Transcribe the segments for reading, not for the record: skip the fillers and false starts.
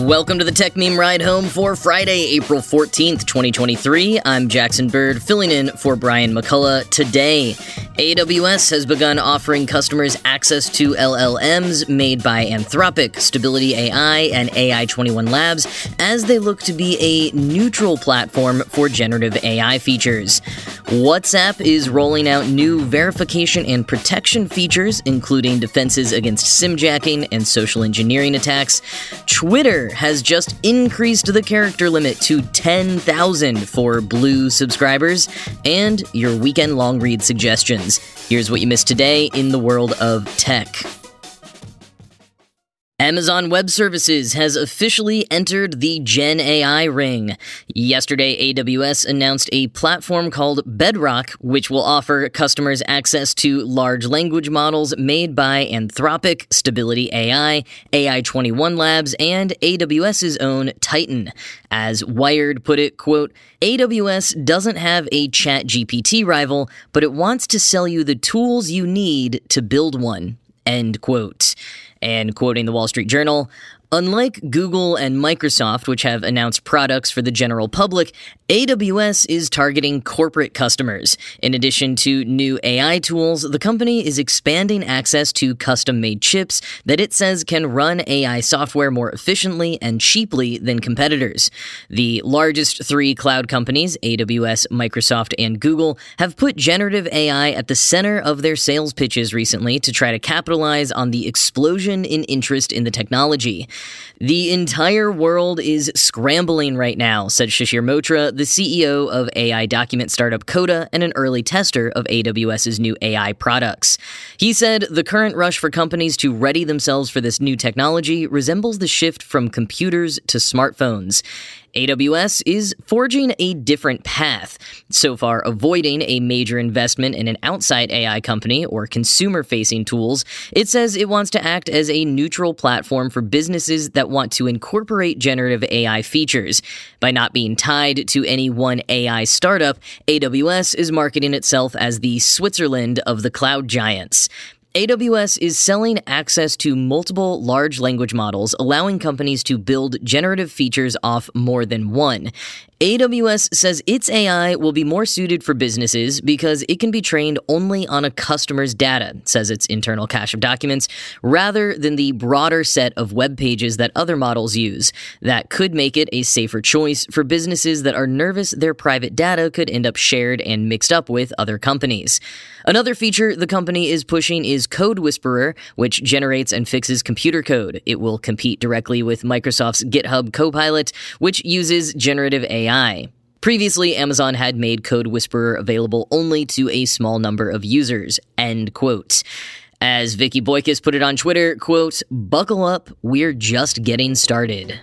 Welcome to the Techmeme Ride Home for Friday, April 14th, 2023. I'm Jackson Bird, filling in for Brian McCullough. Today, AWS has begun offering customers access to LLMs made by Anthropic, Stability AI, and AI21 Labs as they look to be a neutral platform for generative AI features. WhatsApp is rolling out new verification and protection features, including defenses against SIM-jacking and social engineering attacks. Twitter has just increased the character limit to 10,000 for Blue subscribers, and your weekend long read suggestions. Here's what you missed today in the world of tech. Amazon Web Services has officially entered the Gen AI ring. Yesterday, AWS announced a platform called Bedrock, which will offer customers access to large language models made by Anthropic, Stability AI, AI21 Labs, and AWS's own Titan. As Wired put it, quote, AWS doesn't have a ChatGPT rival, but it wants to sell you the tools you need to build one, end quote. And quoting the Wall Street Journal, unlike Google and Microsoft, which have announced products for the general public, AWS is targeting corporate customers. In addition to new AI tools, the company is expanding access to custom-made chips that it says can run AI software more efficiently and cheaply than competitors. The largest three cloud companies, AWS, Microsoft, and Google, have put generative AI at the center of their sales pitches recently to try to capitalize on the explosion in interest in the technology. The entire world is scrambling right now, said Shishir Motra, the CEO of AI document startup Coda and an early tester of AWS's new AI products. He said the current rush for companies to ready themselves for this new technology resembles the shift from computers to smartphones. AWS is forging a different path, so far avoiding a major investment in an outside AI company or consumer-facing tools. It says it wants to act as a neutral platform for businesses that want to incorporate generative AI features. By not being tied to any one AI startup, AWS is marketing itself as the Switzerland of the cloud giants. AWS is selling access to multiple large language models, allowing companies to build generative features off more than one. AWS says its AI will be more suited for businesses because it can be trained only on a customer's data, says its internal cache of documents, rather than the broader set of web pages that other models use. That could make it a safer choice for businesses that are nervous their private data could end up shared and mixed up with other companies. Another feature the company is pushing is Code Whisperer, which generates and fixes computer code. It will compete directly with Microsoft's GitHub Copilot, which uses generative AI. Previously, Amazon had made Code Whisperer available only to a small number of users, end quote. As Vicky Boykis put it on Twitter, quote, buckle up, we're just getting started.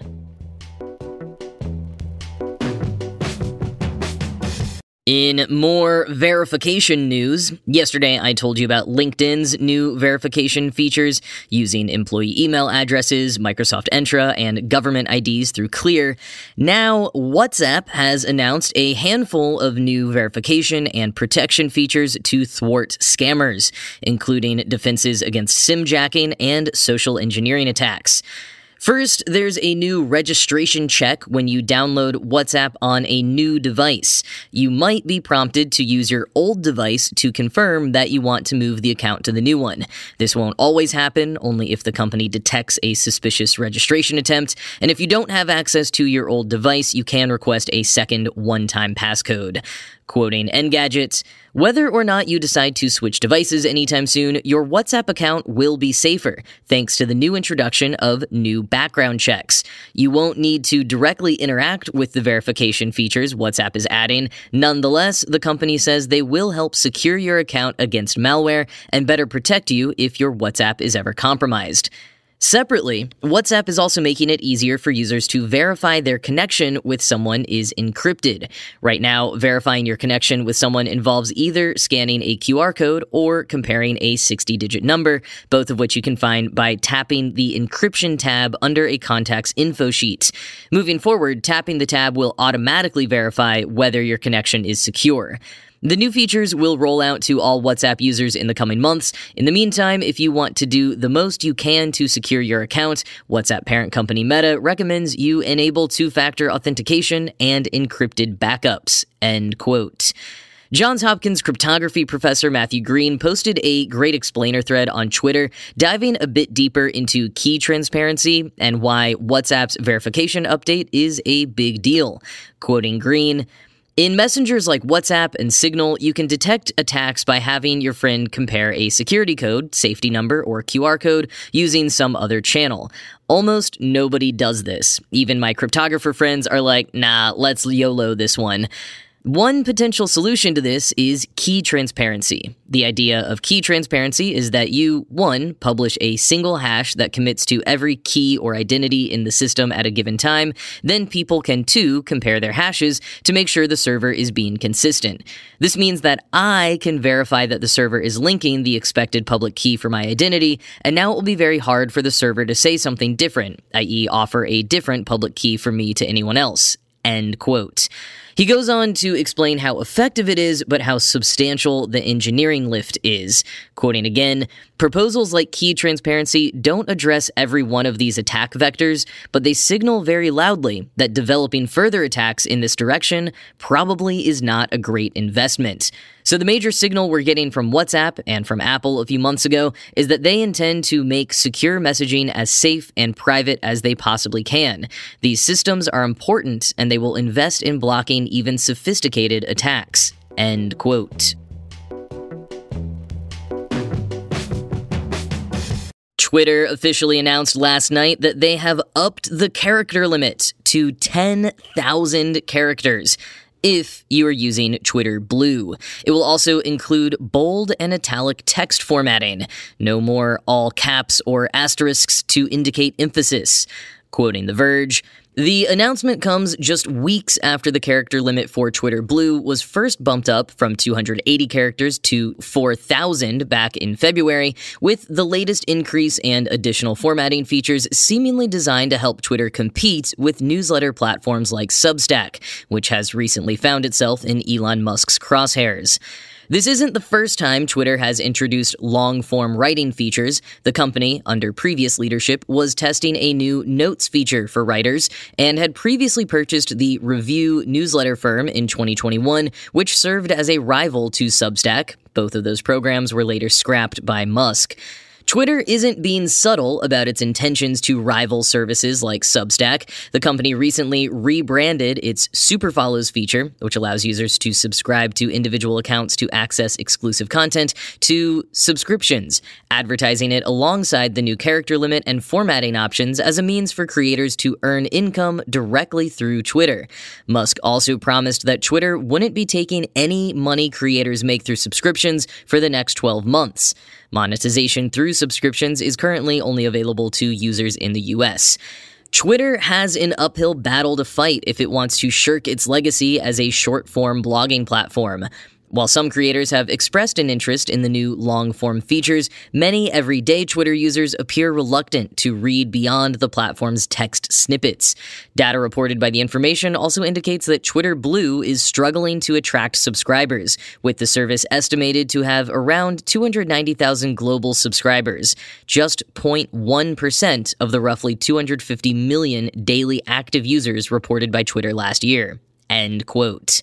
In more verification news, yesterday I told you about LinkedIn's new verification features using employee email addresses, Microsoft Entra, and government IDs through Clear. Now, WhatsApp has announced a handful of new verification and protection features to thwart scammers, including defenses against SIM-jacking and social engineering attacks. First, there's a new registration check when you download WhatsApp on a new device. You might be prompted to use your old device to confirm that you want to move the account to the new one. This won't always happen, only if the company detects a suspicious registration attempt, and if you don't have access to your old device, you can request a second one-time passcode. Quoting Engadget, whether or not you decide to switch devices anytime soon, your WhatsApp account will be safer, thanks to the new introduction of new background checks. You won't need to directly interact with the verification features WhatsApp is adding. Nonetheless, the company says they will help secure your account against malware and better protect you if your WhatsApp is ever compromised. Separately, WhatsApp is also making it easier for users to verify their connection with someone is encrypted. Right now, verifying your connection with someone involves either scanning a QR code or comparing a 60-digit number, both of which you can find by tapping the encryption tab under a contact's info sheet. Moving forward, tapping the tab will automatically verify whether your connection is secure. The new features will roll out to all WhatsApp users in the coming months. In the meantime, if you want to do the most you can to secure your account, WhatsApp parent company Meta recommends you enable two-factor authentication and encrypted backups. End quote. Johns Hopkins cryptography professor Matthew Green posted a great explainer thread on Twitter, diving a bit deeper into key transparency and why WhatsApp's verification update is a big deal. Quoting Green, "In messengers like WhatsApp and Signal, you can detect attacks by having your friend compare a security code, safety number, or QR code using some other channel. Almost nobody does this. Even my cryptographer friends are like, nah, let's YOLO this one." One potential solution to this is key transparency. The idea of key transparency is that you, 1, publish a single hash that commits to every key or identity in the system at a given time, then people can, 2, compare their hashes to make sure the server is being consistent. This means that I can verify that the server is linking the expected public key for my identity, and now it will be very hard for the server to say something different, i.e. offer a different public key for me to anyone else. End quote. He goes on to explain how effective it is, but how substantial the engineering lift is. Quoting again, "Proposals like key transparency don't address every one of these attack vectors, but they signal very loudly that developing further attacks in this direction probably is not a great investment." So the major signal we're getting from WhatsApp and from Apple a few months ago is that they intend to make secure messaging as safe and private as they possibly can. These systems are important, and they will invest in blocking even sophisticated attacks. End quote. Twitter officially announced last night that they have upped the character limit to 10,000 characters. If you are using Twitter Blue. It will also include bold and italic text formatting. No more all caps or asterisks to indicate emphasis. Quoting The Verge, "The announcement comes just weeks after the character limit for Twitter Blue was first bumped up from 280 characters to 4,000 back in February, with the latest increase and additional formatting features seemingly designed to help Twitter compete with newsletter platforms like Substack, which has recently found itself in Elon Musk's crosshairs. This isn't the first time Twitter has introduced long-form writing features. The company, under previous leadership, was testing a new notes feature for writers and had previously purchased the Review newsletter firm in 2021, which served as a rival to Substack. Both of those programs were later scrapped by Musk. Twitter isn't being subtle about its intentions to rival services like Substack. The company recently rebranded its Super Follows feature, which allows users to subscribe to individual accounts to access exclusive content, to subscriptions, advertising it alongside the new character limit and formatting options as a means for creators to earn income directly through Twitter. Musk also promised that Twitter wouldn't be taking any money creators make through subscriptions for the next 12 months. Monetization through subscriptions is currently only available to users in the US. Twitter has an uphill battle to fight if it wants to shirk its legacy as a short-form blogging platform. While some creators have expressed an interest in the new long-form features, many everyday Twitter users appear reluctant to read beyond the platform's text snippets. Data reported by The Information also indicates that Twitter Blue is struggling to attract subscribers, with the service estimated to have around 290,000 global subscribers, just 0.1% of the roughly 250 million daily active users reported by Twitter last year. End quote.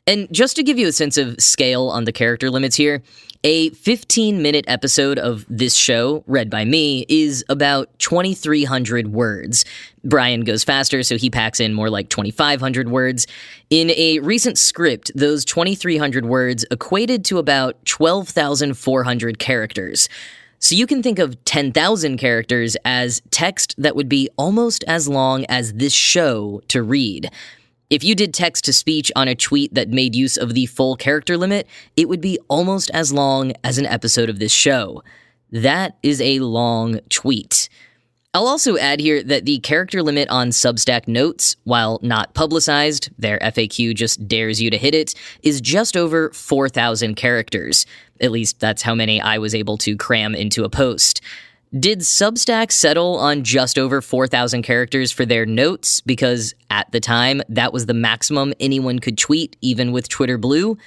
And just to give you a sense of scale on the character limits here, a 15-minute episode of this show, read by me, is about 2,300 words. Brian goes faster, so he packs in more like 2,500 words. In a recent script, those 2,300 words equated to about 12,400 characters. So you can think of 10,000 characters as text that would be almost as long as this show to read. If you did text-to-speech on a tweet that made use of the full character limit, it would be almost as long as an episode of this show. That is a long tweet. I'll also add here that the character limit on Substack Notes, while not publicized, their FAQ just dares you to hit it, is just over 4,000 characters. At least that's how many I was able to cram into a post. Did Substack settle on just over 4,000 characters for their notes because, at the time, that was the maximum anyone could tweet, even with Twitter Blue?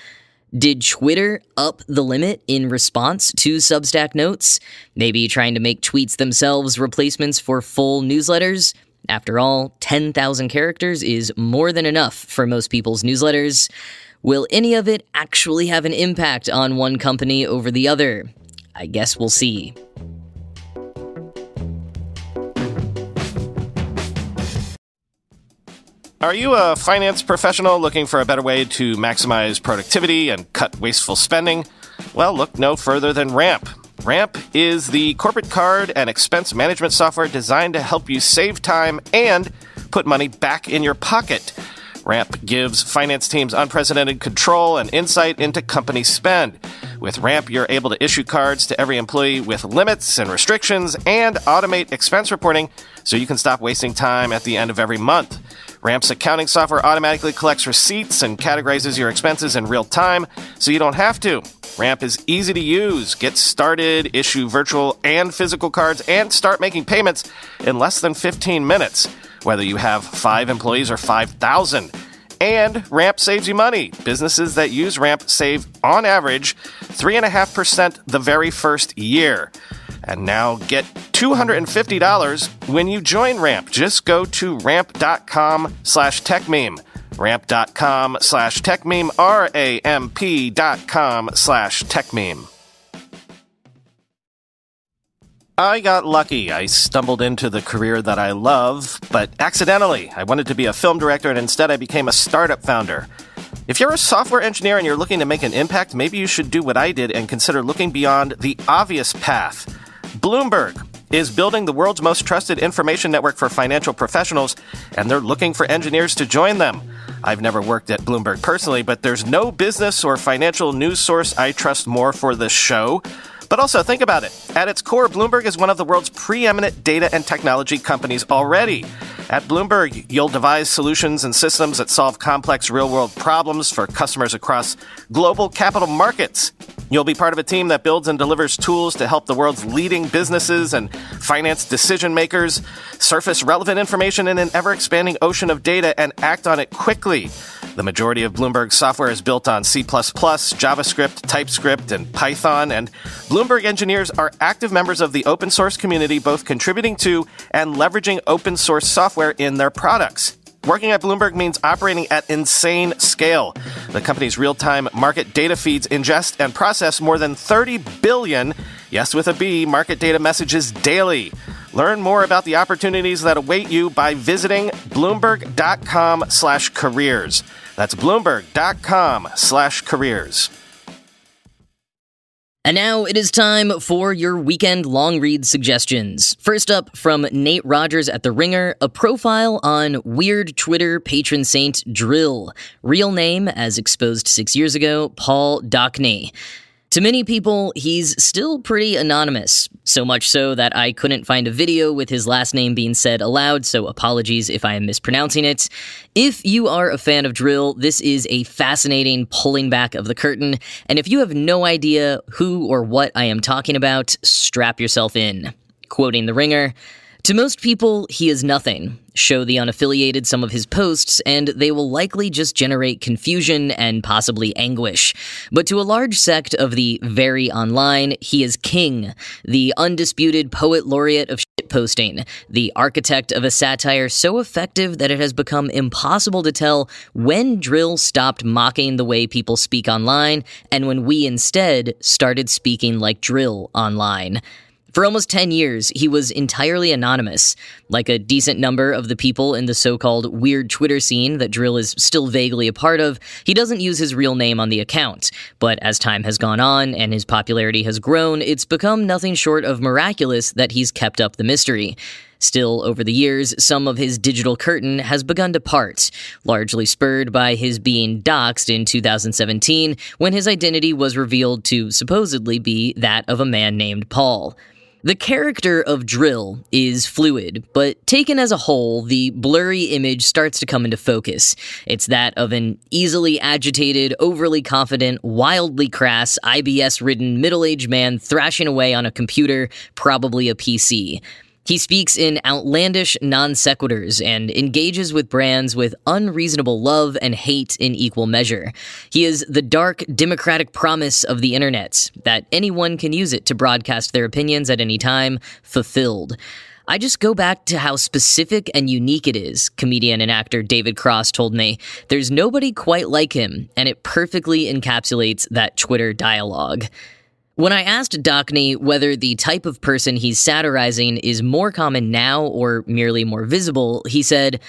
Did Twitter up the limit in response to Substack notes? Maybe trying to make tweets themselves replacements for full newsletters? After all, 10,000 characters is more than enough for most people's newsletters. Will any of it actually have an impact on one company over the other? I guess we'll see. Are you a finance professional looking for a better way to maximize productivity and cut wasteful spending? Well, look no further than Ramp. Ramp is the corporate card and expense management software designed to help you save time and put money back in your pocket. Ramp gives finance teams unprecedented control and insight into company spend. With Ramp, you're able to issue cards to every employee with limits and restrictions and automate expense reporting so you can stop wasting time at the end of every month. Ramp's accounting software automatically collects receipts and categorizes your expenses in real time, so you don't have to. Ramp is easy to use. Get started, issue virtual and physical cards, and start making payments in less than 15 minutes, whether you have 5 employees or 5,000. And Ramp saves you money. Businesses that use Ramp save, on average, 3.5% the very first year. And now get $250 when you join Ramp. Just go to ramp.com/techmeme. Ramp.com/techmeme. ramp.com/techmeme. I got lucky. I stumbled into the career that I love, but accidentally. I wanted to be a film director, and instead I became a startup founder. If you're a software engineer and you're looking to make an impact, maybe you should do what I did and consider looking beyond the obvious path. Bloomberg is building the world's most trusted information network for financial professionals, and they're looking for engineers to join them. I've never worked at Bloomberg personally, but there's no business or financial news source I trust more for this show. But also, think about it. At its core, Bloomberg is one of the world's preeminent data and technology companies already. At Bloomberg, you'll devise solutions and systems that solve complex real-world problems for customers across global capital markets. You'll be part of a team that builds and delivers tools to help the world's leading businesses and finance decision-makers surface relevant information in an ever-expanding ocean of data and act on it quickly. The majority of Bloomberg software is built on C++, JavaScript, TypeScript, and Python, and Bloomberg engineers are active members of the open source community, both contributing to and leveraging open source software in their products. Working at Bloomberg means operating at insane scale. The company's real-time market data feeds ingest and process more than 30 billion, yes with a B, market data messages daily. Learn more about the opportunities that await you by visiting Bloomberg.com/careers. That's Bloomberg.com/careers. And now it is time for your weekend long read suggestions. First up, from Nate Rogers at The Ringer, a profile on weird Twitter patron saint Drill. Real name, as exposed 6 years ago, Paul Dockney. To many people, he's still pretty anonymous, so much so that I couldn't find a video with his last name being said aloud, so apologies if I am mispronouncing it. If you are a fan of Drill, this is a fascinating pulling back of the curtain, and if you have no idea who or what I am talking about, strap yourself in. Quoting The Ringer, "To most people, he is nothing. Show the unaffiliated some of his posts, and they will likely just generate confusion and possibly anguish. But to a large sect of the very online, he is king, the undisputed poet laureate of shitposting, the architect of a satire so effective that it has become impossible to tell when Drill stopped mocking the way people speak online, and when we instead started speaking like Drill online. For almost 10 years, he was entirely anonymous. Like a decent number of the people in the so-called weird Twitter scene that Drill is still vaguely a part of, he doesn't use his real name on the account. But as time has gone on and his popularity has grown, it's become nothing short of miraculous that he's kept up the mystery. Still, over the years, some of his digital curtain has begun to part, largely spurred by his being doxxed in 2017 when his identity was revealed to supposedly be that of a man named Paul. The character of Drill is fluid, but taken as a whole, the blurry image starts to come into focus. It's that of an easily agitated, overly confident, wildly crass, IBS-ridden middle-aged man thrashing away on a computer, probably a PC. He speaks in outlandish non sequiturs and engages with brands with unreasonable love and hate in equal measure. He is the dark, democratic promise of the internet, that anyone can use it to broadcast their opinions at any time, fulfilled. I just go back to how specific and unique it is, comedian and actor David Cross told me. There's nobody quite like him, and it perfectly encapsulates that Twitter dialogue. When I asked Dockney whether the type of person he's satirizing is more common now or merely more visible, he said,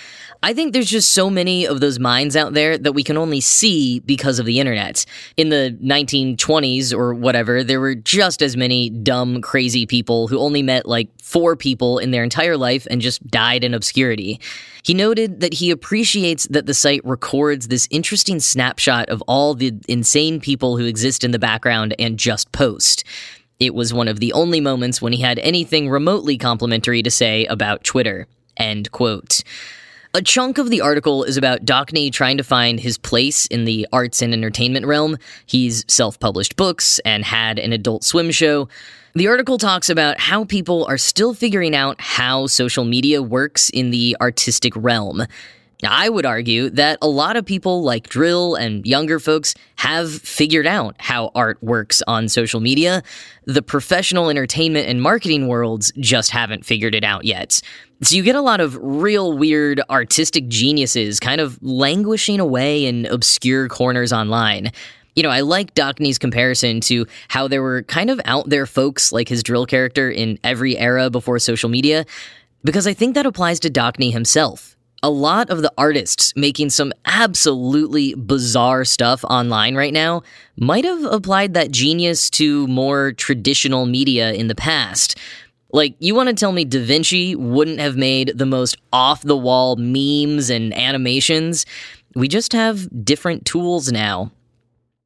"I think there's just so many of those minds out there that we can only see because of the internet. In the 1920s or whatever, there were just as many dumb, crazy people who only met like 4 people in their entire life and just died in obscurity." He noted that he appreciates that the site records this interesting snapshot of all the insane people who exist in the background and just post. It was one of the only moments when he had anything remotely complimentary to say about Twitter. End quote. A chunk of the article is about Dockney trying to find his place in the arts and entertainment realm. He's self-published books and had an Adult Swim show. The article talks about how people are still figuring out how social media works in the artistic realm. I would argue that a lot of people like Drill and younger folks have figured out how art works on social media. The professional entertainment and marketing worlds just haven't figured it out yet. So you get a lot of real weird artistic geniuses kind of languishing away in obscure corners online. You know, I like Dockney's comparison to how there were kind of out there folks like his Drill character in every era before social media, because I think that applies to Dockney himself. A lot of the artists making some absolutely bizarre stuff online right now might have applied that genius to more traditional media in the past. Like, you want to tell me Da Vinci wouldn't have made the most off-the-wall memes and animations? We just have different tools now.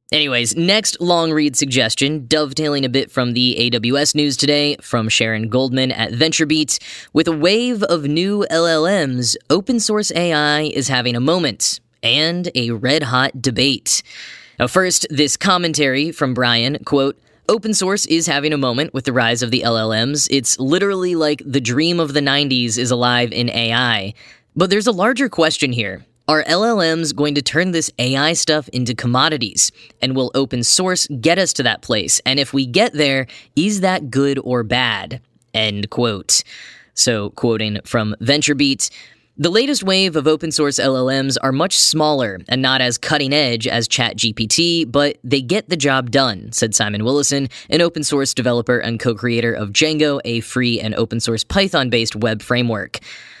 Anyways, next long read suggestion, dovetailing a bit from the AWS news today, from Sharon Goldman at VentureBeat. With a wave of new LLMs, open source AI is having a moment, and a red-hot debate. Now first, this commentary from Brian, quote, "Open source is having a moment with the rise of the LLMs. It's literally like the dream of the 90s is alive in AI. But there's a larger question here. Are LLMs going to turn this AI stuff into commodities? And will open source get us to that place? And if we get there, is that good or bad?" End quote. So, quoting from VentureBeat, "The latest wave of open source LLMs are much smaller and not as cutting edge as ChatGPT, but they get the job done," said Simon Willison, an open source developer and co-creator of Django, a free and open source Python-based web framework.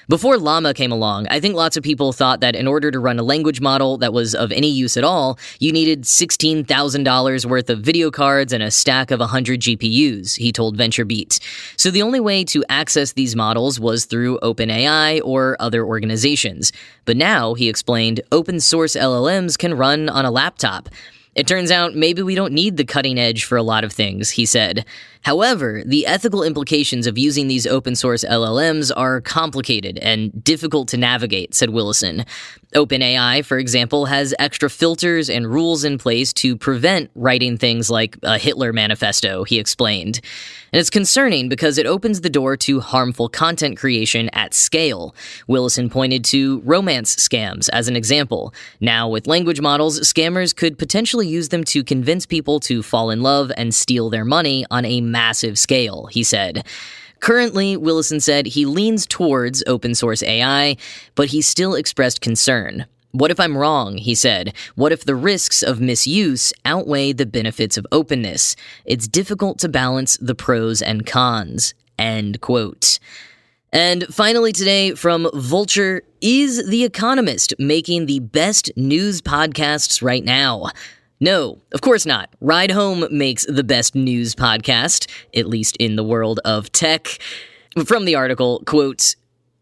Before Llama came along, I think lots of people thought that in order to run a language model that was of any use at all, you needed $16,000 worth of video cards and a stack of 100 GPUs, he told VentureBeat. So the only way to access these models was through OpenAI or other organizations. But now, he explained, open source LLMs can run on a laptop. It turns out maybe we don't need the cutting edge for a lot of things, he said. However, the ethical implications of using these open source LLMs are complicated and difficult to navigate, said Willison. OpenAI, for example, has extra filters and rules in place to prevent writing things like a Hitler manifesto, he explained. And it's concerning because it opens the door to harmful content creation at scale. Willison pointed to romance scams as an example. Now, with language models, scammers could potentially use them to convince people to fall in love and steal their money on a massive scale, he said. Currently, Willison said he leans towards open source AI, but he still expressed concern. "What if I'm wrong?" he said. "What if the risks of misuse outweigh the benefits of openness? It's difficult to balance the pros and cons." End quote. And finally today from Vulture, is The Economist making the best news podcasts right now? No, of course not. Ride Home makes the best news podcast, at least in the world of tech. From the article, quote,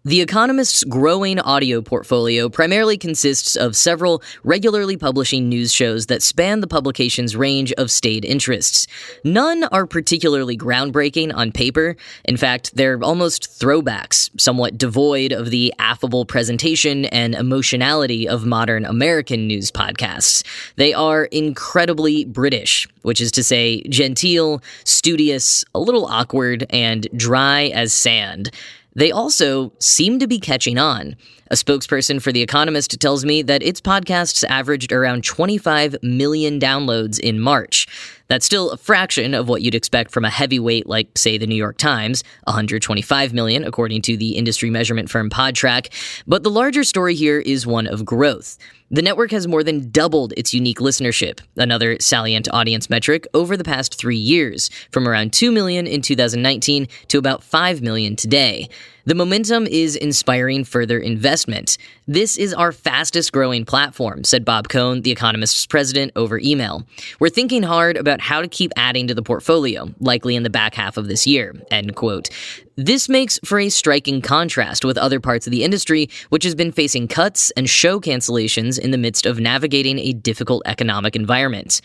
The Economist's growing audio portfolio primarily consists of several regularly publishing news shows that span the publication's range of staid interests. None are particularly groundbreaking on paper. In fact, they're almost throwbacks, somewhat devoid of the affable presentation and emotionality of modern American news podcasts. They are incredibly British, which is to say genteel, studious, a little awkward, and dry as sand. They also seem to be catching on. A spokesperson for The Economist tells me that its podcasts averaged around 25 million downloads in March. That's still a fraction of what you'd expect from a heavyweight like, say, the New York Times, 125 million, according to the industry measurement firm Podtrac. But the larger story here is one of growth. The network has more than doubled its unique listenership, another salient audience metric, over the past 3 years, from around 2 million in 2019 to about 5 million today. The momentum is inspiring further investment. "This is our fastest growing platform," said Bob Cohn, The Economist's president, over email. "We're thinking hard about how to keep adding to the portfolio, likely in the back half of this year," end quote. This makes for a striking contrast with other parts of the industry, which has been facing cuts and show cancellations in the midst of navigating a difficult economic environment.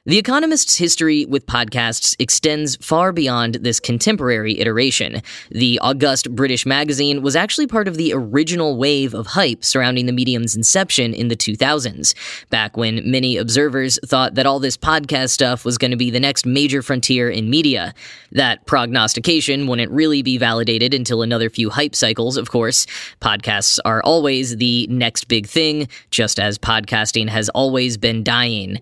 The Economist's history with podcasts extends far beyond this contemporary iteration. The august British magazine was actually part of the original wave of hype surrounding the medium's inception in the 2000s, back when many observers thought that all this podcast stuff was going to be the next major frontier in media. That prognostication wouldn't really be validated until another few hype cycles, of course. Podcasts are always the next big thing, just as podcasting has always been dying.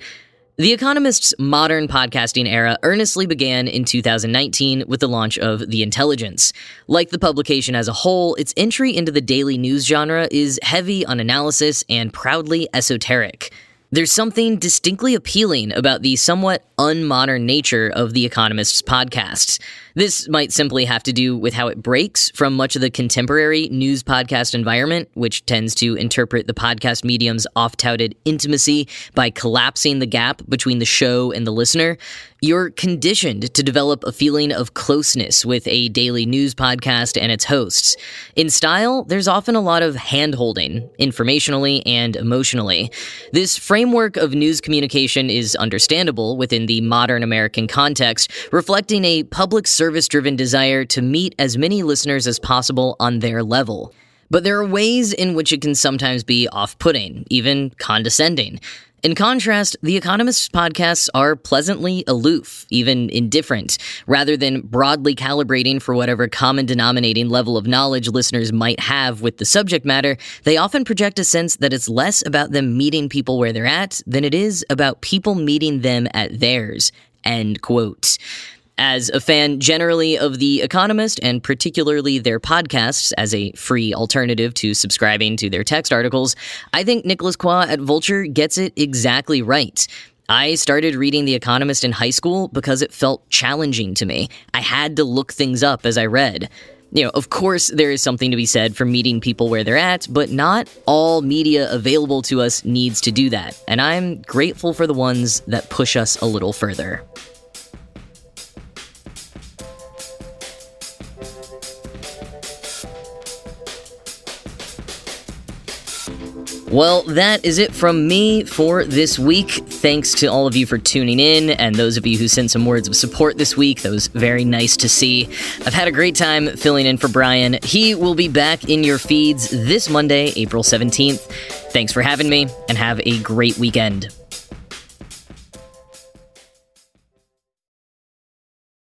The Economist's modern podcasting era earnestly began in 2019 with the launch of The Intelligence. Like the publication as a whole, its entry into the daily news genre is heavy on analysis and proudly esoteric. There's something distinctly appealing about the somewhat unmodern nature of The Economist's podcasts. This might simply have to do with how it breaks from much of the contemporary news podcast environment, which tends to interpret the podcast medium's oft-touted intimacy by collapsing the gap between the show and the listener. You're conditioned to develop a feeling of closeness with a daily news podcast and its hosts. In style, there's often a lot of hand-holding, informationally and emotionally. This framework of news communication is understandable within the modern American context, reflecting a public service-driven desire to meet as many listeners as possible on their level. But there are ways in which it can sometimes be off-putting, even condescending. In contrast, The Economist's podcasts are pleasantly aloof, even indifferent. Rather than broadly calibrating for whatever common denominating level of knowledge listeners might have with the subject matter, they often project a sense that it's less about them meeting people where they're at than it is about people meeting them at theirs. End quote. As a fan generally of The Economist, and particularly their podcasts as a free alternative to subscribing to their text articles, I think Nicholas Qua at Vulture gets it exactly right. I started reading The Economist in high school because it felt challenging to me. I had to look things up as I read. Of course, there is something to be said for meeting people where they're at, but not all media available to us needs to do that, and I'm grateful for the ones that push us a little further. Well, that is it from me for this week. Thanks to all of you for tuning in, and those of you who sent some words of support this week. That was very nice to see. I've had a great time filling in for Brian. He will be back in your feeds this Monday, April 17th. Thanks for having me, and have a great weekend.